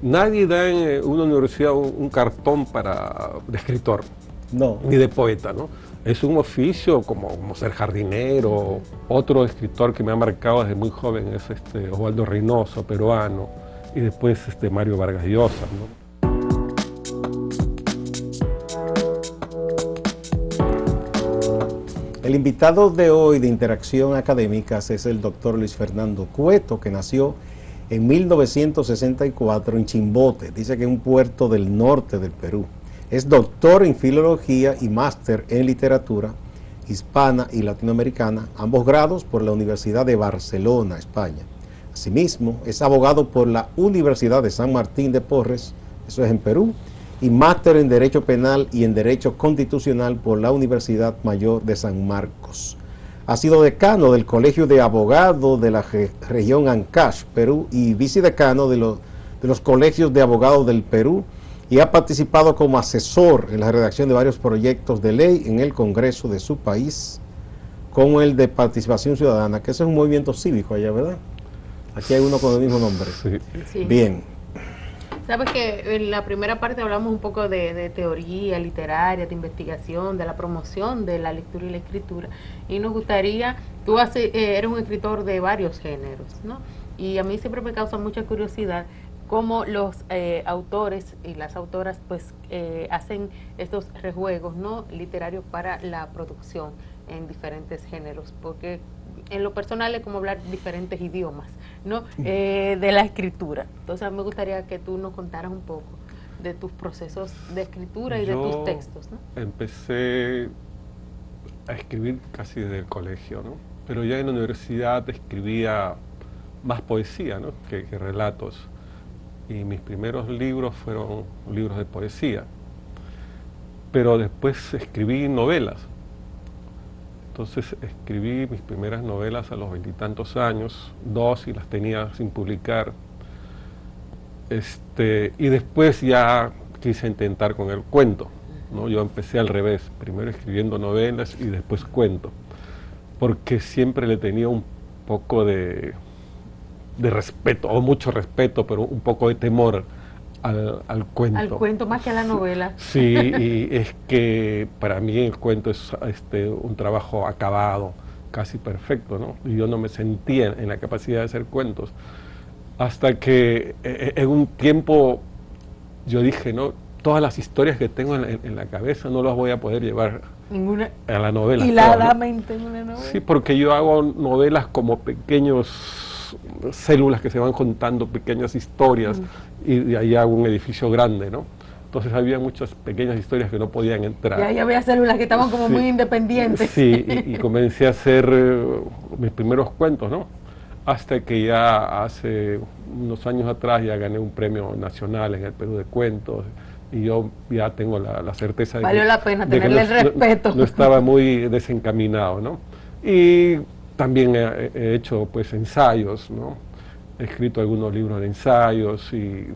Nadie da en una universidad un cartón de escritor, No. ni de poeta, ¿no? Es un oficio como ser jardinero. Otro escritor que me ha marcado desde muy joven es Osvaldo Reynoso, peruano, y después Mario Vargas Llosa, ¿no? El invitado de hoy de Interacción Académicas es el doctor Luis Fernando Cueto, que nació en 1964 en Chimbote, dice que es un puerto del norte del Perú. Es doctor en Filología y máster en Literatura Hispana y Latinoamericana, ambos grados por la Universidad de Barcelona, España. Asimismo, es abogado por la Universidad de San Martín de Porres, eso es en Perú, y máster en Derecho Penal y en Derecho Constitucional por la Universidad Mayor de San Marcos. Ha sido decano del Colegio de Abogados de la región Ancash, Perú, y vicedecano de los colegios de abogados del Perú, y ha participado como asesor en la redacción de varios proyectos de ley en el Congreso de su país, como el de Participación Ciudadana, que ese es un movimiento cívico allá, ¿verdad? Aquí hay uno con el mismo nombre. Sí. Sí. Bien. Sabes que en la primera parte hablamos un poco de teoría literaria, de investigación, de la promoción de la lectura y la escritura, y nos gustaría, eres un escritor de varios géneros, ¿no? Y a mí siempre me causa mucha curiosidad cómo los autores y las autoras pues hacen estos rejuegos, ¿no?, literarios para la producción en diferentes géneros, porque en lo personal es como hablar diferentes idiomas, ¿no?, de la escritura. Entonces me gustaría que tú nos contaras un poco de tus procesos de escritura y de tus textos, ¿no? Empecé a escribir casi desde el colegio, ¿no? Pero ya en la universidad escribía más poesía, ¿no?, que relatos. Y mis primeros libros fueron libros de poesía. Pero después escribí novelas. Entonces escribí mis primeras novelas a los 20 y tantos años, 2, y las tenía sin publicar. Y después ya quise intentar con el cuento, ¿no? Yo empecé al revés, primero escribiendo novelas y después cuento, porque siempre le tenía un poco de respeto, o mucho respeto, pero un poco de temor al cuento. Al cuento más que a la novela. Sí, y es que para mí el cuento es un trabajo acabado, casi perfecto, ¿no? Y yo no me sentía en la capacidad de hacer cuentos. Hasta que en un tiempo yo dije, no, todas las historias que tengo en la cabeza no las voy a poder llevar a la novela. Hiladamente en una novela. Sí, porque yo hago novelas como pequeños células que se van contando pequeñas historias, y de ahí hago un edificio grande, ¿no? Entonces había muchas pequeñas historias que no podían entrar. Ya había células que estaban como muy independientes. Sí, y comencé a hacer mis primeros cuentos, ¿no? Hasta que ya hace unos años atrás ya gané un premio nacional en el Perú de cuentos, y yo ya tengo la certeza Valió la pena tenerle el respeto. No estaba muy desencaminado, ¿no? Y también he hecho pues ensayos, ¿no? He escrito algunos libros de ensayos, y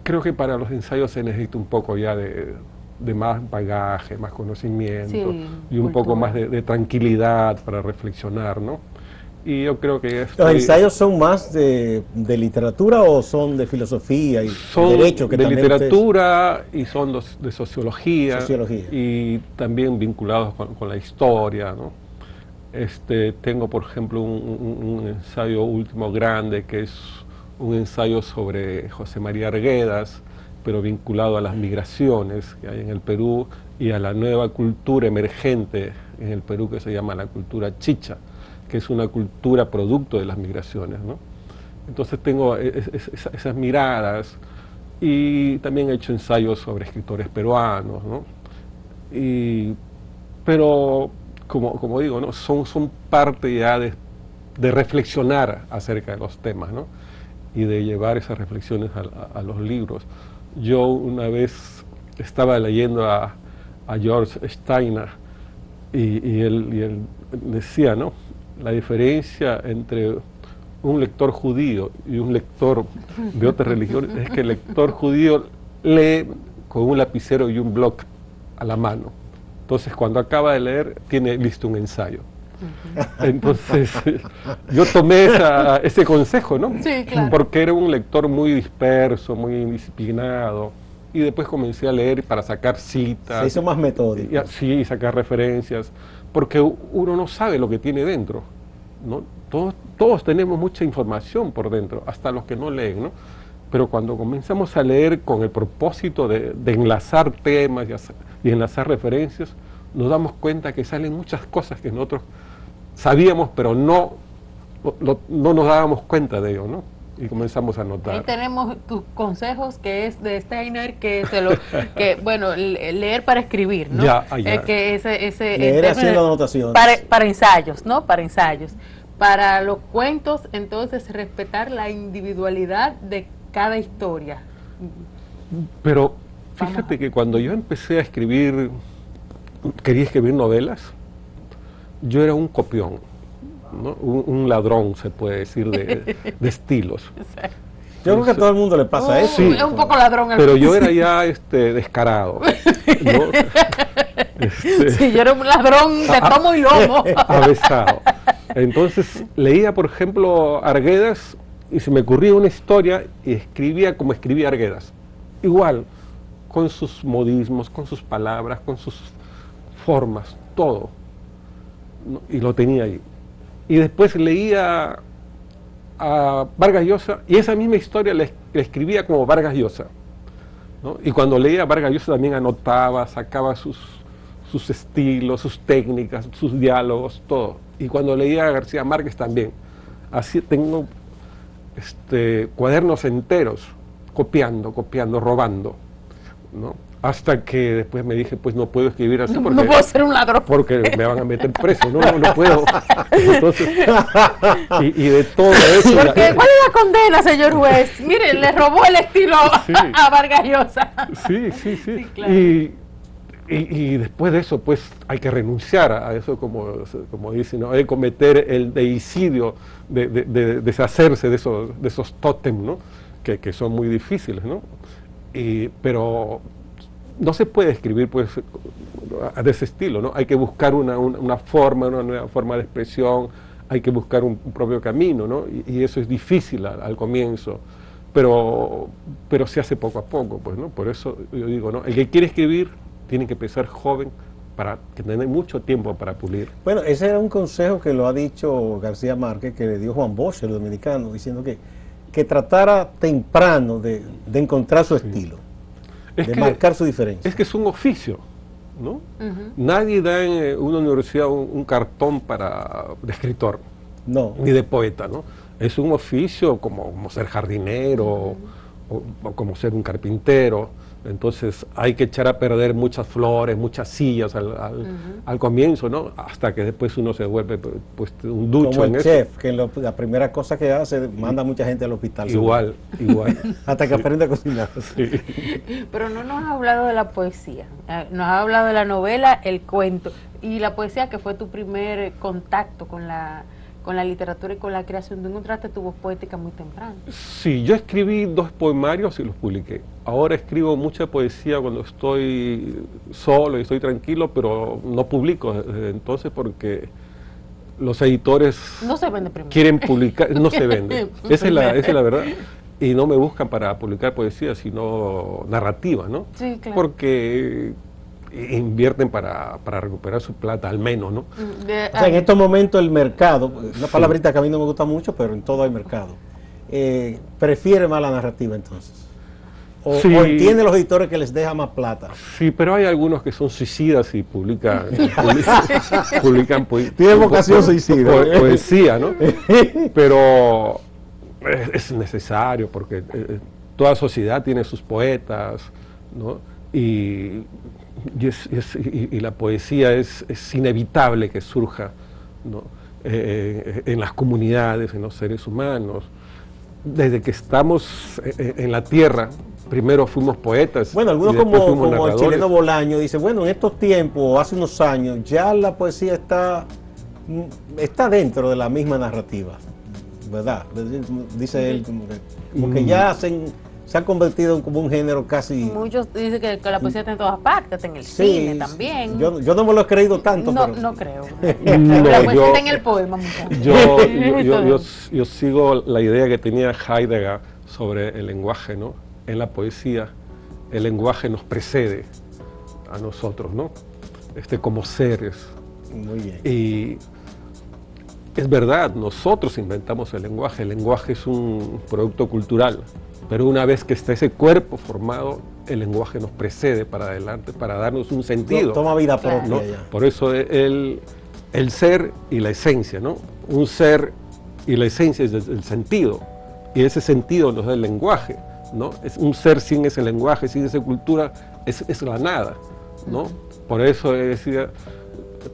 creo que para los ensayos se necesita un poco ya de más bagaje, más conocimiento, sí, y un poco más de tranquilidad para reflexionar, ¿no? Y yo creo que ¿Los ensayos son más de literatura o son de filosofía y son derecho? Que de literatura y son de sociología, y también vinculados con la historia, ¿no? Tengo, por ejemplo, un ensayo último grande, que es un ensayo sobre José María Arguedas, pero vinculado a las migraciones que hay en el Perú y a la nueva cultura emergente en el Perú, que se llama la cultura chicha, que es una cultura producto de las migraciones, ¿no? Entonces tengo esas miradas, y también he hecho ensayos sobre escritores peruanos, ¿no? Pero como digo, ¿no?, son parte ya de reflexionar acerca de los temas, ¿no?, y de llevar esas reflexiones a los libros. Yo una vez estaba leyendo a George Steiner, y él decía, ¿no?, la diferencia entre un lector judío y un lector de otra religión es que el lector judío lee con un lapicero y un bloc a la mano. Entonces, cuando acaba de leer, tiene listo un ensayo. Entonces, yo tomé ese consejo, ¿no? Sí, claro. Porque era un lector muy disperso, muy indisciplinado. Y después comencé a leer para sacar citas. Se hizo más metódico. Sí, sacar referencias. Porque uno no sabe lo que tiene dentro, ¿no? Todos tenemos mucha información por dentro, hasta los que no leen, ¿no? Pero cuando comenzamos a leer con el propósito de enlazar temas y enlazar referencias, nos damos cuenta que salen muchas cosas que nosotros sabíamos, pero no nos dábamos cuenta de ello, ¿no? Y comenzamos a notar. Ahí tenemos tus consejos, que es de Steiner, bueno, leer para escribir, ¿no? Que leer haciendo anotaciones. Para ensayos, ¿no? Para ensayos. Para los cuentos, entonces, respetar la individualidad de cada historia. Pero fíjate que cuando yo empecé a escribir, quería escribir novelas, yo era un copión, ¿no? Un ladrón, se puede decir, de estilos. Yo creo que a todo el mundo le pasa eso. Sí, es un poco ladrón. Pero yo era ya descarado, ¿no? Sí, yo era un ladrón de tomo y lomo. Avesado. Entonces leía, por ejemplo, Arguedas, y se me ocurría una historia y escribía como escribía Arguedas. Igual, con sus modismos, con sus palabras, con sus formas, todo, ¿no? Y lo tenía ahí. Y después leía a Vargas Llosa y esa misma historia la escribía como Vargas Llosa, ¿no? Y cuando leía a Vargas Llosa también anotaba, sacaba sus estilos, sus técnicas, sus diálogos, todo. Y cuando leía a García Márquez también. Así tengo cuadernos enteros, copiando, robando, ¿no? Hasta que después me dije, pues no puedo escribir así porque... No puedo ser un ladrón. Porque me van a meter preso, no puedo. Entonces, y de todo eso... Porque, ¿cuál es la condena, señor juez? Mire, le robó el estilo a Vargas Llosa. Sí, claro. Y después de eso, pues hay que renunciar a eso, como dicen, ¿no? Hay que cometer el deicidio de deshacerse de esos tótems, ¿no? Que son muy difíciles, ¿no? Pero no se puede escribir pues de ese estilo, ¿no? Hay que buscar una forma, una nueva forma de expresión, hay que buscar un propio camino, ¿no? Y eso es difícil al comienzo, pero se hace poco a poco, pues, ¿no? Por eso yo digo, ¿no? El que quiere escribir tiene que empezar joven para tener mucho tiempo para pulir. Bueno, ese era un consejo que lo ha dicho García Márquez, que le dio Juan Bosch, el dominicano, diciendo que tratara temprano de encontrar su estilo, de marcar su diferencia. Es que es un oficio, ¿no? Nadie da en una universidad un cartón de escritor, no, ni de poeta, ¿no? Es un oficio como ser jardinero o como ser un carpintero. Entonces hay que echar a perder muchas flores, muchas sillas al comienzo, ¿no? Hasta que después uno se vuelve pues un ducho. Como el chef, que la primera cosa que hace, manda a mucha gente al hospital. Igual. Hasta que aprende a cocinar. Sí. Pero no nos has hablado de la poesía, nos has hablado de la novela, el cuento, y la poesía, que fue tu primer contacto con la literatura y con la creación. ¿Tú encontraste tu voz poética muy temprano? Sí, yo escribí 2 poemarios y los publiqué. Ahora escribo mucha poesía cuando estoy solo y estoy tranquilo, pero no publico desde entonces porque los editores no se vende primero. Quieren publicar, no se vende. Esa es la verdad. Y no me buscan para publicar poesía, sino narrativa, ¿no? Sí, claro. Porque invierten para recuperar su plata, al menos, ¿no? O sea, en estos momentos el mercado, una palabrita que a mí no me gusta mucho, pero en todo hay mercado, prefiere más la narrativa entonces. O entiende los editores que les deja más plata. Sí, pero hay algunos que son suicidas y publican tiene vocación suicida. Poesía, ¿no? Pero es necesario porque toda sociedad tiene sus poetas, ¿no? Y la poesía es inevitable que surja, ¿no? En las comunidades, en los seres humanos. Desde que estamos en la tierra, primero fuimos poetas. Bueno, algunos como el chileno Bolaño dice, bueno, en estos tiempos, hace unos años, ya la poesía está dentro de la misma narrativa, ¿verdad? Dice él, como que ya se ha convertido como un género casi... Muchos dicen que la poesía está en todas partes, en el cine también. Yo no me lo he creído tanto. No, pero... no creo. La poesía está en el poema, yo sigo la idea que tenía Heidegger sobre el lenguaje, ¿no? En la poesía, el lenguaje nos precede a nosotros, ¿no? Como seres. Muy bien. Y es verdad, nosotros inventamos el lenguaje es un producto cultural, pero una vez que está ese cuerpo formado, el lenguaje nos precede para adelante, para darnos un sentido. Toma vida propia, ¿no? ya. Por eso el ser y la esencia, ¿no? Un ser y la esencia es el sentido, y ese sentido nos da el lenguaje, ¿no? Es un ser sin ese lenguaje, sin esa cultura, es la nada, ¿no? Por eso decía,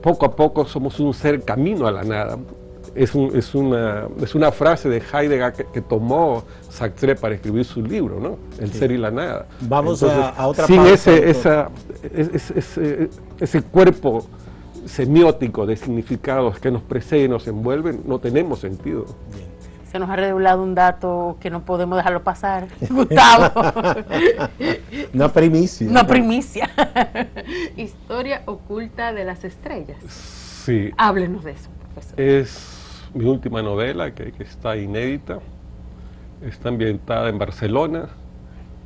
poco a poco somos un ser camino a la nada. Es una frase de Heidegger que tomó Sartre para escribir su libro, ¿no? El ser y la nada. Vamos a otra parte. Sin ese cuerpo semiótico de significados que nos precede y nos envuelven, no tenemos sentido. Bien. Se nos ha revelado un dato que no podemos dejarlo pasar, Gustavo. Una primicia. Una primicia. Historia oculta de las estrellas. Sí. Háblenos de eso, profesor. Es mi última novela que está inédita. Está ambientada en Barcelona,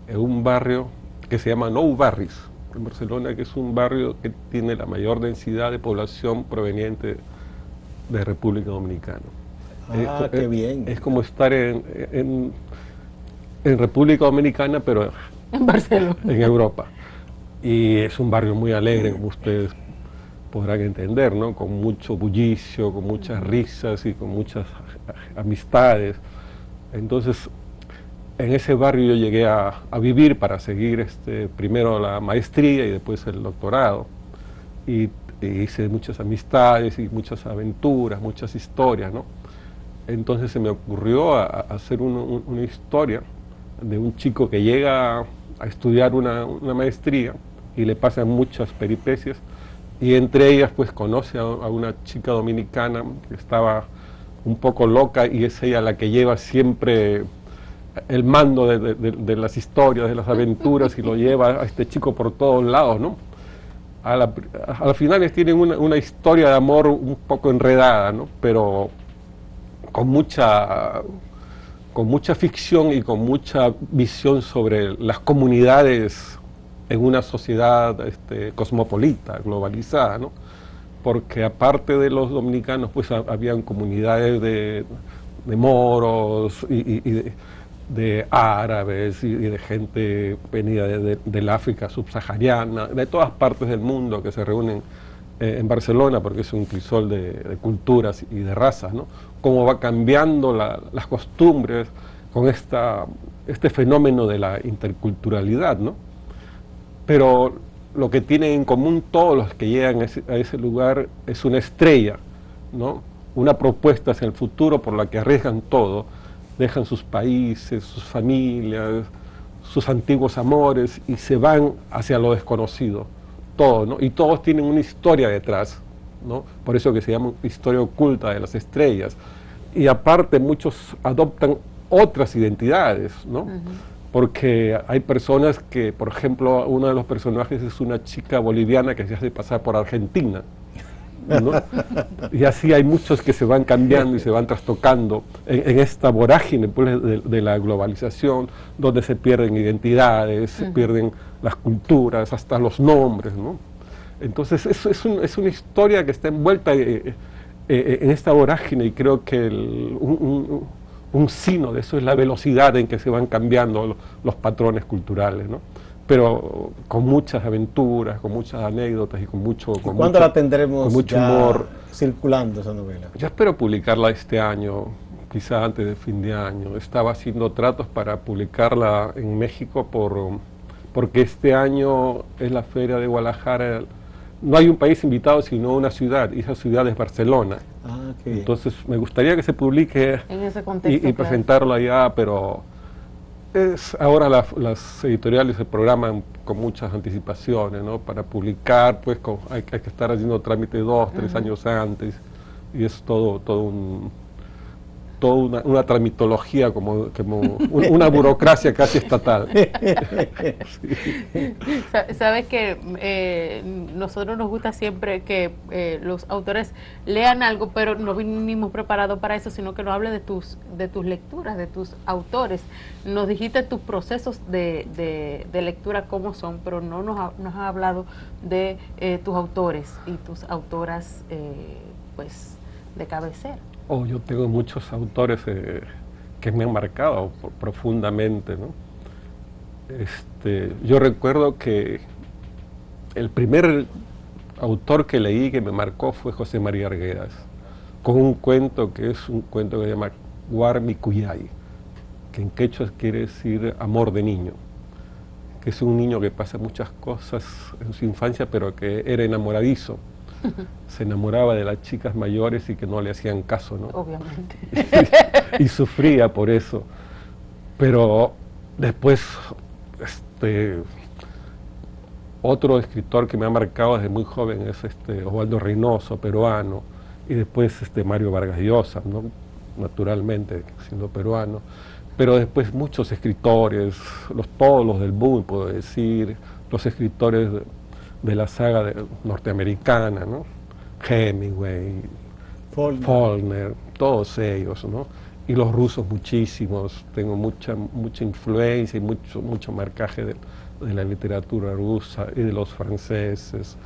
en un barrio que se llama Nou Barris, en Barcelona, que es un barrio que tiene la mayor densidad de población proveniente de República Dominicana. Qué bien. Es como estar en República Dominicana, pero en Barcelona, en Europa. Y es un barrio muy alegre, como ustedes podrán entender, ¿no? Con mucho bullicio, con muchas risas y con muchas amistades. Entonces, en ese barrio yo llegué a vivir para seguir primero la maestría y después el doctorado. Y hice muchas amistades y muchas aventuras, muchas historias, ¿no? Entonces se me ocurrió hacer una historia de un chico que llega a estudiar una maestría y le pasan muchas peripecias, y entre ellas pues conoce a una chica dominicana que estaba un poco loca, y es ella la que lleva siempre el mando de las historias, de las aventuras, y lo lleva a este chico por todos lados, ¿no? A las finales tienen una historia de amor un poco enredada, ¿no? Pero con mucha ficción y con mucha visión sobre las comunidades en una sociedad cosmopolita, globalizada, ¿no? Porque aparte de los dominicanos, pues habían comunidades de moros y de árabes y de gente venida del África subsahariana, de todas partes del mundo, que se reúnen en Barcelona, porque es un crisol de culturas y de razas, ¿no? Cómo va cambiando las costumbres con este fenómeno de la interculturalidad, ¿no? Pero lo que tienen en común todos los que llegan a ese lugar es una estrella, ¿no? Una propuesta hacia el futuro por la que arriesgan todo, dejan sus países, sus familias, sus antiguos amores, y se van hacia lo desconocido, todo, ¿no? Y todos tienen una historia detrás, ¿no? Por eso que se llama historia oculta de las estrellas. Y aparte muchos adoptan otras identidades, ¿no? Porque hay personas que, por ejemplo, uno de los personajes es una chica boliviana que se hace pasar por argentina, ¿no? Y así hay muchos que se van cambiando y se van trastocando en esta vorágine, pues, de la globalización, donde se pierden identidades, se pierden las culturas, hasta los nombres, ¿no? Entonces es una historia que está envuelta en esta vorágine, y creo que un signo de eso es la velocidad en que se van cambiando los patrones culturales, ¿no? Pero con muchas aventuras, con muchas anécdotas y con mucho humor. ¿Cuándo la tendremos con mucho humor circulando esa novela? Yo espero publicarla este año, quizá antes de fin de año. Estaba haciendo tratos para publicarla en México porque este año es la Feria de Guadalajara. No hay un país invitado, sino una ciudad, y esa ciudad es Barcelona. Entonces me gustaría que se publique en ese contexto, y presentarlo allá, pero ahora las editoriales se programan con muchas anticipaciones, ¿no? Para publicar, pues hay que estar haciendo trámite 2, 3 años antes, y es todo toda una tramitología, como una burocracia casi estatal. Sí. Sabes que nosotros nos gusta siempre que los autores lean algo, pero no vinimos preparados para eso, sino que nos hable de tus lecturas, de tus autores. Nos dijiste tus procesos de lectura cómo son, pero no nos has hablado de tus autores y tus autoras pues de cabecera. Yo tengo muchos autores que me han marcado profundamente, ¿no? Yo recuerdo que el primer autor que leí que me marcó fue José María Arguedas, con un cuento que es un cuento que se llama Guarmi Cuyay, que en quechua quiere decir amor de niño, que es un niño que pasa muchas cosas en su infancia, pero que era enamoradizo. Se enamoraba de las chicas mayores y que no le hacían caso, ¿no? Obviamente. Y sufría por eso. Pero después, otro escritor que me ha marcado desde muy joven es Osvaldo Reynoso, peruano, y después Mario Vargas Llosa, ¿no? Naturalmente, siendo peruano. Pero después muchos escritores, todos los del boom, puedo decir, los escritores de la saga norteamericana, ¿no? Hemingway, Faulkner, todos ellos, ¿no? Y los rusos muchísimos, tengo mucha influencia y mucho marcaje de la literatura rusa y de los franceses,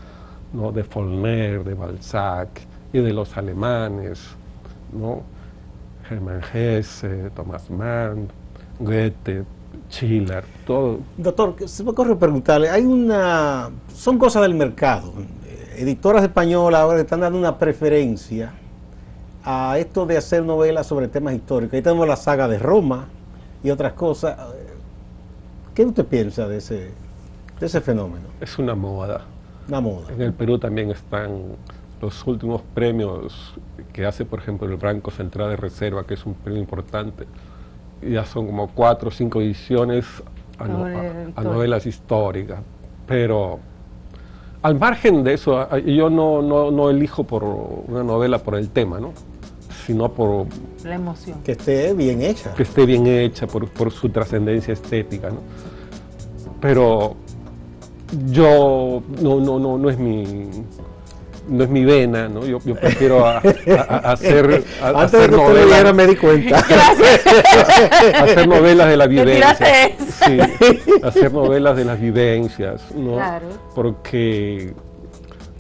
¿no? De Faulkner, de Balzac y de los alemanes, ¿no? Hermann Hesse, Thomas Mann, Goethe, Schiller, todo. Doctor, se me ocurre preguntarle, son cosas del mercado. Editoras españolas ahora están dando una preferencia a esto de hacer novelas sobre temas históricos. Ahí tenemos la saga de Roma y otras cosas. ¿Qué usted piensa de ese fenómeno? Es una moda. Una moda. En el Perú también están los últimos premios que hace, por ejemplo, el Banco Central de Reserva, que es un premio importante. Ya son como 4 o 5 ediciones a novelas históricas, pero al margen de eso, yo no elijo por una novela por el tema, ¿no? Sino por la emoción. Que esté bien hecha. Que esté bien hecha, por su trascendencia estética, ¿no? Pero yo no es mi vena, ¿no? Yo prefiero hacer novelas. Me di cuenta. Hacer novelas de la vivencia. Sí, hacer novelas de las vivencias, ¿no? Claro. Porque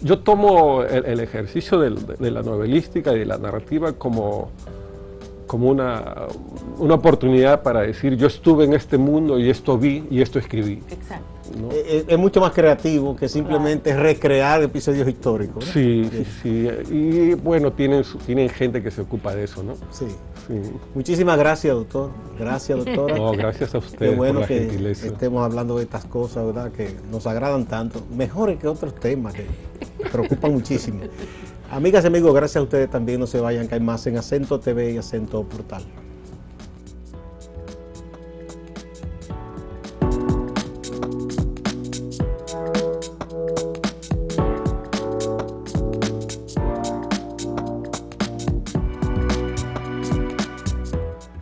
yo tomo el ejercicio de la novelística y de la narrativa como una oportunidad para decir, yo estuve en este mundo y esto vi y esto escribí. Exacto. ¿No? Es mucho más creativo que simplemente recrear episodios históricos, ¿no? Sí. Y bueno, tienen gente que se ocupa de eso, ¿no? Sí. Muchísimas gracias, doctor. Gracias, doctora. No, gracias a ustedes por la gentileza. Estemos hablando de estas cosas, ¿verdad? Que nos agradan tanto, mejores que otros temas que preocupan muchísimo. Amigas y amigos, gracias a ustedes también. No se vayan, que hay más en Acento TV y Acento Portal.